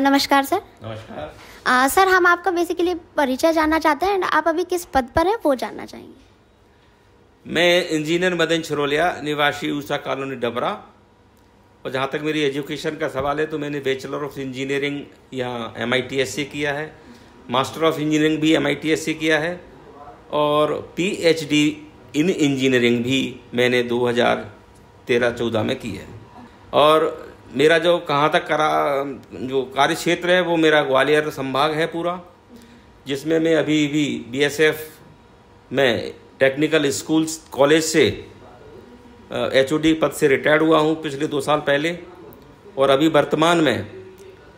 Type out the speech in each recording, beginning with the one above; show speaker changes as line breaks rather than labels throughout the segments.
नमस्कार सर।
नमस्कार।
सर, हम आपका बेसिकली परिचय जानना चाहते हैं। आप अभी किस पद पर हैं वो जानना चाहेंगे।
मैं इंजीनियर मदन छरोलिया, निवासी ऊषा कॉलोनी डबरा। और जहाँ तक मेरी एजुकेशन का सवाल है तो मैंने बैचलर ऑफ इंजीनियरिंग यहाँ MITS से किया है, मास्टर ऑफ इंजीनियरिंग भी MITS से किया है और PhD इन इंजीनियरिंग भी मैंने 2013-14 में की है। और मेरा जो कहाँ तक जो कार्य क्षेत्र है वो मेरा ग्वालियर संभाग है पूरा, जिसमें मैं अभी भी BSF में टेक्निकल स्कूल्स कॉलेज से HOD पद से रिटायर्ड हुआ हूँ पिछले 2 साल पहले। और अभी वर्तमान में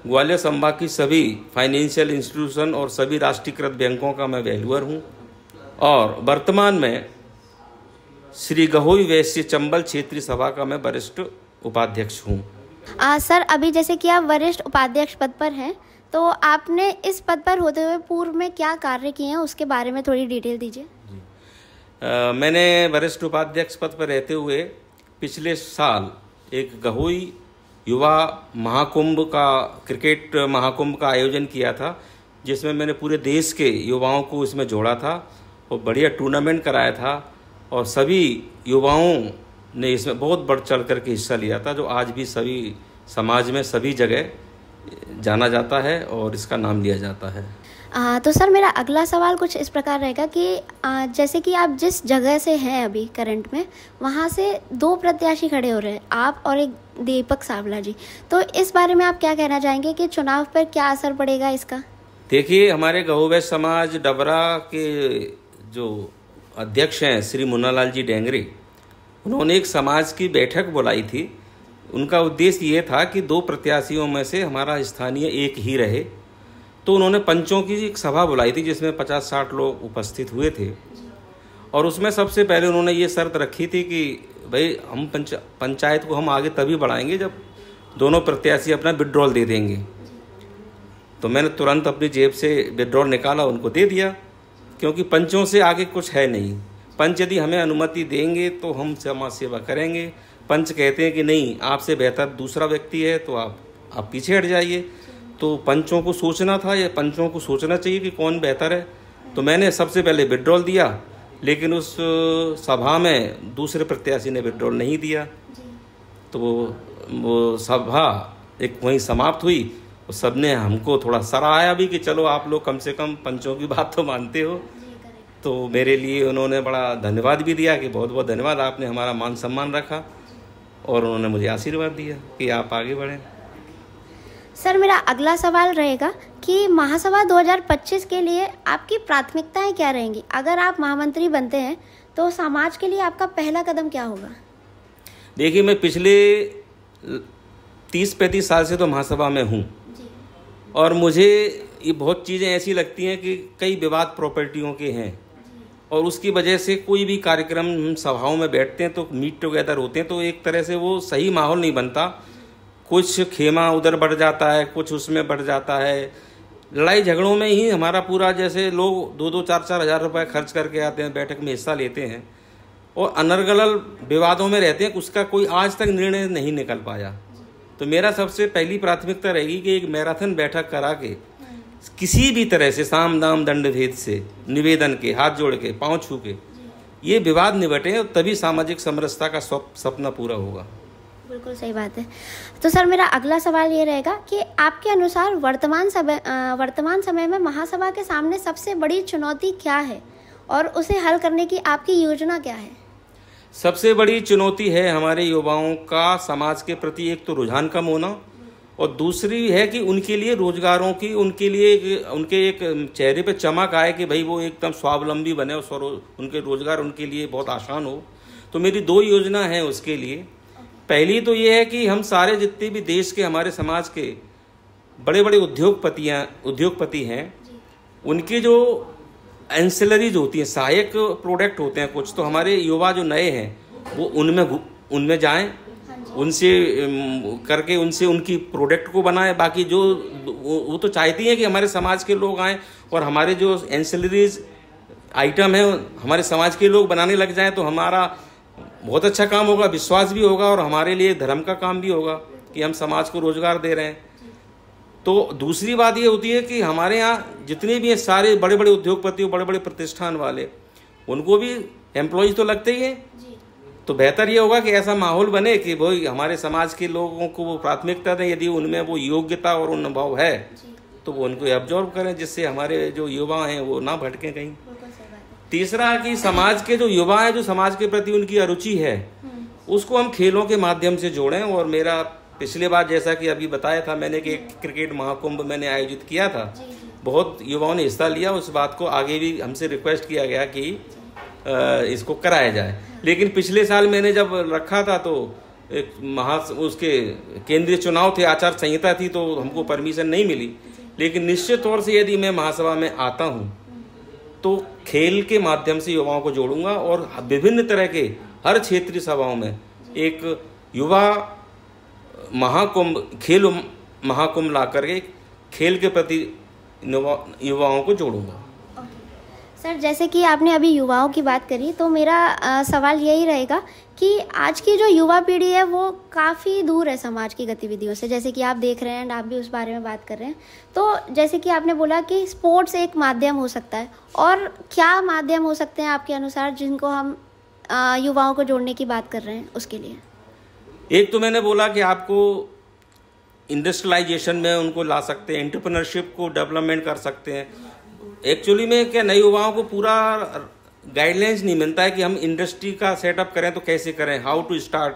ग्वालियर संभाग की सभी फाइनेंशियल इंस्टीट्यूशन और सभी राष्ट्रीयकृत बैंकों का मैं वैल्यूअर हूँ। और वर्तमान में श्री गहोई वैश्य चंबल क्षेत्रीय सभा का मैं वरिष्ठ उपाध्यक्ष हूँ।
सर, अभी जैसे कि आप वरिष्ठ उपाध्यक्ष पद पर हैं, तो आपने इस पद पर होते हुए पूर्व में क्या कार्य किए हैं उसके बारे में थोड़ी डिटेल दीजिए।
मैंने वरिष्ठ उपाध्यक्ष पद पर रहते हुए पिछले साल एक गहोई युवा महाकुंभ का क्रिकेट महाकुंभ का आयोजन किया था, जिसमें मैंने पूरे देश के युवाओं को इसमें जोड़ा था और बढ़िया टूर्नामेंट कराया था और सभी युवाओं ने इसमें बहुत बढ़ चढ़ करके हिस्सा लिया था, जो आज भी सभी समाज में सभी जगह जाना जाता है और इसका नाम लिया जाता है।
तो सर, मेरा अगला सवाल कुछ इस प्रकार रहेगा कि जैसे कि आप जिस जगह से हैं अभी करंट में, वहाँ से 2 प्रत्याशी खड़े हो रहे हैं, आप और एक दीपक सावला जी। तो इस बारे में आप क्या कहना चाहेंगे कि चुनाव पर क्या असर पड़ेगा इसका?
देखिए, हमारे गहो वैश्य समाज डबरा के जो अध्यक्ष हैं श्री मुन्नालाल जी डेंगरे, उन्होंने एक समाज की बैठक बुलाई थी। उनका उद्देश्य ये था कि 2 प्रत्याशियों में से हमारा स्थानीय एक ही रहे। तो उन्होंने पंचों की एक सभा बुलाई थी जिसमें 50-60 लोग उपस्थित हुए थे। और उसमें सबसे पहले उन्होंने ये शर्त रखी थी कि भाई हम पंचायत को हम आगे तभी बढ़ाएंगे जब दोनों प्रत्याशी अपना विड्रॉल दे देंगे। तो मैंने तुरंत अपनी जेब से विड्रॉल निकाला, उनको दे दिया, क्योंकि पंचों से आगे कुछ है नहीं। पंच यदि हमें अनुमति देंगे तो हम समाज सेवा करेंगे। पंच कहते हैं कि नहीं, आपसे बेहतर दूसरा व्यक्ति है तो आप पीछे हट जाइए। तो पंचों को सोचना था, या पंचों को सोचना चाहिए कि कौन बेहतर है। तो मैंने सबसे पहले विड्रॉल दिया, लेकिन उस सभा में दूसरे प्रत्याशी ने विड्रॉल नहीं दिया। तो वो सभा एक वहीं समाप्त हुई और सबने हमको थोड़ा सराहाया भी कि चलो आप लोग कम से कम पंचों की बात तो मानते हो। तो मेरे लिए उन्होंने बड़ा धन्यवाद भी दिया कि बहुत बहुत धन्यवाद, आपने हमारा मान सम्मान रखा। और उन्होंने मुझे आशीर्वाद दिया कि आप आगे बढ़ें।
सर, मेरा अगला सवाल रहेगा कि महासभा 2025 के लिए आपकी प्राथमिकताएं क्या रहेंगी? अगर आप महामंत्री बनते हैं तो समाज के लिए आपका पहला कदम क्या होगा?
देखिए, मैं पिछले 30-35 साल से तो महासभा में हूँ और मुझे ये बहुत चीज़ें ऐसी लगती हैं कि कई विवाद प्रॉपर्टियों के हैं और उसकी वजह से कोई भी कार्यक्रम हम सभाओं में बैठते हैं तो मीट टुगेदर होते हैं तो एक तरह से वो सही माहौल नहीं बनता। कुछ खेमा उधर बढ़ जाता है, कुछ उसमें बढ़ जाता है। लड़ाई झगड़ों में ही हमारा पूरा, जैसे लोग 2-2, 4-4 हज़ार रुपये खर्च करके आते हैं, बैठक में हिस्सा लेते हैं और अनर्गल विवादों में रहते हैं, उसका कोई आज तक निर्णय नहीं निकल पाया। तो मेरा सबसे पहली प्राथमिकता रहेगी कि एक मैराथन बैठक करा के किसी भी तरह से साम दाम दंड भेद से निवेदन के, हाथ जोड़ के, पाँव छू के ये विवाद निपटे और तभी सामाजिक समरसता का सपना पूरा होगा।
बिल्कुल सही बात है। तो सर, मेरा अगला सवाल ये रहेगा कि आपके अनुसार वर्तमान समय में महासभा के सामने सबसे बड़ी चुनौती क्या है और उसे हल करने की आपकी योजना क्या है?
सबसे बड़ी चुनौती है हमारे युवाओं का समाज के प्रति एक तो रुझान कम होना और दूसरी है कि उनके लिए रोजगारों की, उनके एक चेहरे पे चमक आए कि भाई वो एकदम स्वावलंबी बने और उनके रोजगार उनके लिए बहुत आसान हो। तो मेरी 2 योजना है उसके लिए। पहली तो ये है कि हम सारे जितने भी देश के हमारे समाज के बड़े बड़े उद्योगपति हैं, उनके जो एंसिलरीज होती हैं, सहायक प्रोडक्ट होते हैं कुछ, तो हमारे युवा जो नए हैं वो उनमें जाएं, उनसे करके उनसे उनकी प्रोडक्ट को बनाएं। बाकी जो वो तो चाहती हैं कि हमारे समाज के लोग आएँ और हमारे जो एंसिलरीज आइटम है हमारे समाज के लोग बनाने लग जाएं, तो हमारा बहुत अच्छा काम होगा, विश्वास भी होगा और हमारे लिए धर्म का काम भी होगा कि हम समाज को रोजगार दे रहे हैं। तो दूसरी बात ये होती है कि हमारे यहाँ जितने भी हैं सारे बड़े बड़े उद्योगपति बड़े बड़े प्रतिष्ठान वाले, उनको भी एम्प्लॉयज तो लगते ही हैं। तो बेहतर ये होगा कि ऐसा माहौल बने कि भाई हमारे समाज के लोगों को वो प्राथमिकता दें, यदि उनमें वो योग्यता और अनुभव है तो वो उनको एब्जॉर्व करें, जिससे हमारे जो युवा हैं वो ना भटकें कहीं। तीसरा कि समाज के जो युवा हैं, जो समाज के प्रति उनकी अरुचि है, उसको हम खेलों के माध्यम से जोड़ें। और मेरा पिछले बार जैसा कि अभी बताया था मैंने कि क्रिकेट महाकुंभ मैंने आयोजित किया था, बहुत युवाओं ने हिस्सा लिया। उस बात को आगे भी हमसे रिक्वेस्ट किया गया कि इसको कराया जाए। लेकिन पिछले साल मैंने जब रखा था तो एक उसके केंद्रीय चुनाव थे, आचार संहिता थी, तो हमको परमिशन नहीं मिली। लेकिन निश्चित तौर से यदि मैं महासभा में आता हूँ तो खेल के माध्यम से युवाओं को जोड़ूंगा और विभिन्न तरह के हर क्षेत्रीय सभाओं में एक युवा महाकुंभ, खेल महाकुंभ ला करके खेल के प्रति युवाओं को जोड़ूंगा।
सर, जैसे कि आपने अभी युवाओं की बात करी, तो मेरा सवाल यही रहेगा कि आज की जो युवा पीढ़ी है वो काफ़ी दूर है समाज की गतिविधियों से, जैसे कि आप देख रहे हैं एंड आप भी उस बारे में बात कर रहे हैं। तो जैसे कि आपने बोला कि स्पोर्ट्स एक माध्यम हो सकता है, और क्या माध्यम हो सकते हैं आपके अनुसार जिनको हम युवाओं को जोड़ने की बात कर रहे हैं उसके लिए?
एक तो मैंने बोला कि आपको इंडस्ट्रियलाइजेशन में उनको ला सकते हैं, एंटरप्रेन्योरशिप को डेवलपमेंट कर सकते हैं। एक्चुअली में क्या नए युवाओं को पूरा गाइडलाइंस नहीं मिलता है कि हम इंडस्ट्री का सेटअप करें तो कैसे करें, हाउ टू स्टार्ट।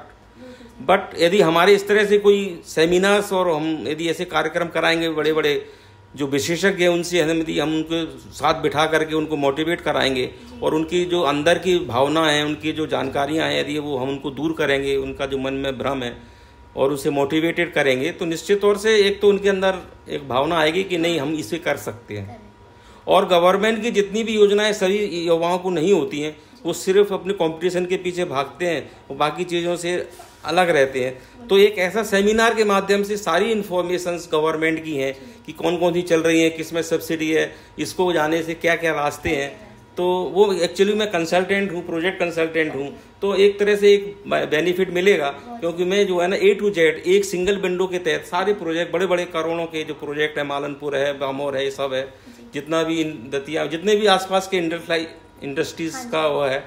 बट यदि हमारे इस तरह से कोई सेमिनार्स और हम यदि ऐसे कार्यक्रम कराएंगे, बड़े बड़े जो विशेषज्ञ हैं उनसे यदि हम उनके साथ बिठा करके उनको मोटिवेट कराएंगे और उनकी जो अंदर की भावना है, उनकी जो जानकारियां हैं, यदि वो हम उनको दूर करेंगे, उनका जो मन में भ्रम है, और उसे मोटिवेटेड करेंगे, तो निश्चित तौर से एक तो उनके अंदर एक भावना आएगी कि नहीं हम इसे कर सकते हैं। और गवर्नमेंट की जितनी भी योजनाएं सभी युवाओं को नहीं होती हैं, वो सिर्फ अपने कंपटीशन के पीछे भागते हैं, वो बाकी चीज़ों से अलग रहते हैं। तो एक ऐसा सेमिनार के माध्यम से सारी इन्फॉर्मेशंस गवर्नमेंट की हैं कि कौन कौन सी चल रही हैं, किस में सब्सिडी है, इसको जाने से क्या क्या रास्ते हैं। तो वो एक्चुअली मैं कंसल्टेंट हूँ, प्रोजेक्ट कंसल्टेंट हूँ, तो एक तरह से एक बेनिफिट मिलेगा, क्योंकि मैं जो है ना A to Z एक सिंगल विंडो के तहत सारे प्रोजेक्ट, बड़े बड़े करोड़ों के जो प्रोजेक्ट है, मालनपुर है, बामोर है, ये सब है, जितना भी दतिया, जितने भी आसपास के इंडस्ट्रीज का वो है,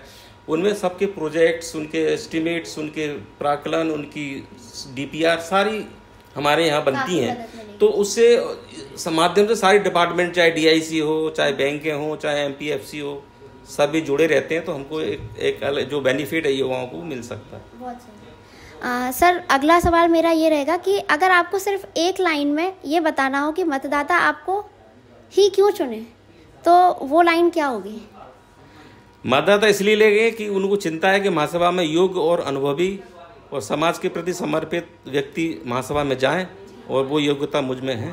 उनमें सबके प्रोजेक्ट्स, उनके एस्टिमेट्स, उनके प्राकलन, उनकी DPR सारी हमारे यहाँ बनती हैं। तो उससे माध्यम से सारे डिपार्टमेंट, चाहे DIC हो, चाहे बैंकें हो, चाहे MPFC हो, सभी जुड़े रहते हैं। तो हमको एक जो बेनिफिट है युवाओं को मिल सकता है।
बहुत सही। सर, अगला सवाल मेरा ये रहेगा कि अगर आपको सिर्फ एक लाइन में ये बताना हो कि मतदाता आपको ही क्यों चुने, तो वो लाइन क्या होगी?
मतदाता इसलिए लेंगे कि उनको चिंता है कि महासभा में योग्य और अनुभवी और समाज के प्रति समर्पित व्यक्ति महासभा में जाएं, और वो योग्यता मुझ में है।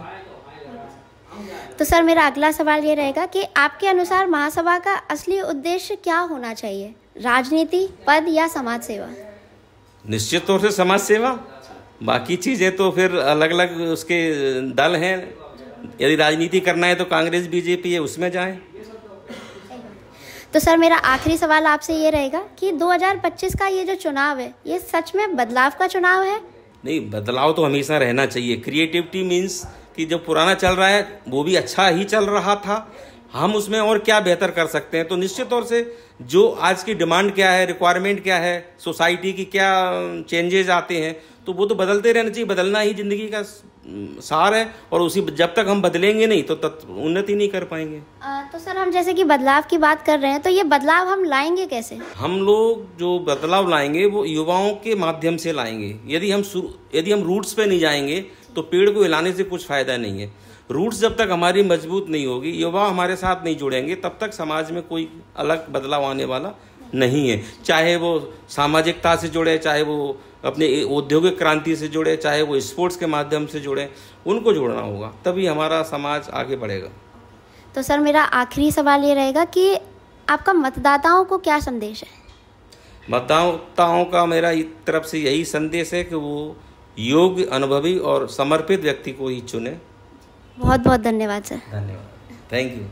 तो सर, मेरा अगला सवाल ये रहेगा कि आपके अनुसार महासभा का असली उद्देश्य क्या होना चाहिए? राजनीति, पद या समाज सेवा?
निश्चित तौर से समाज सेवा। बाकी चीजें तो फिर अलग अलग उसके दल हैं। यदि राजनीति करना है तो कांग्रेस BJP है, उसमें जाएं।
तो सर, मेरा आखिरी सवाल आपसे ये रहेगा कि 2025 का ये जो चुनाव है, ये सच में बदलाव का चुनाव है?
नहीं, बदलाव तो हमेशा रहना चाहिए। क्रिएटिविटी मीन्स कि जो पुराना चल रहा है वो भी अच्छा ही चल रहा था, हम उसमें और क्या बेहतर कर सकते हैं। तो निश्चित तौर से जो आज की डिमांड क्या है, रिक्वायरमेंट क्या है, सोसाइटी की क्या चेंजेस आते हैं, तो वो तो बदलते रहना चाहिए। बदलना ही जिंदगी का सार है, और उसी जब तक हम बदलेंगे नहीं तो उन्नति नहीं कर पाएंगे।
तो सर, हम जैसे कि बदलाव की बात कर रहे हैं, तो ये बदलाव हम लाएंगे कैसे?
हम लोग जो बदलाव लाएंगे वो युवाओं के माध्यम से लाएंगे। यदि हम रूट्स पे नहीं जाएंगे तो पेड़ को हिलाने से कुछ फायदा नहीं है। रूट्स जब तक हमारी मजबूत नहीं होगी, युवा हमारे साथ नहीं जुड़ेंगे, तब तक समाज में कोई अलग बदलाव आने वाला नहीं है। चाहे वो सामाजिकता से जुड़े, चाहे वो अपने औद्योगिक क्रांति से जुड़े, चाहे वो स्पोर्ट्स के माध्यम से जुड़े, उनको जोड़ना होगा, तभी हमारा समाज आगे बढ़ेगा।
तो सर, मेरा आखिरी सवाल ये रहेगा कि आपका मतदाताओं को क्या संदेश है?
मतदाताओं का मेरा एक तरफ से यही संदेश है कि वो योग्य, अनुभवी और समर्पित व्यक्ति को ही चुने।
बहुत बहुत धन्यवाद सर।
धन्यवाद, थैंक यू।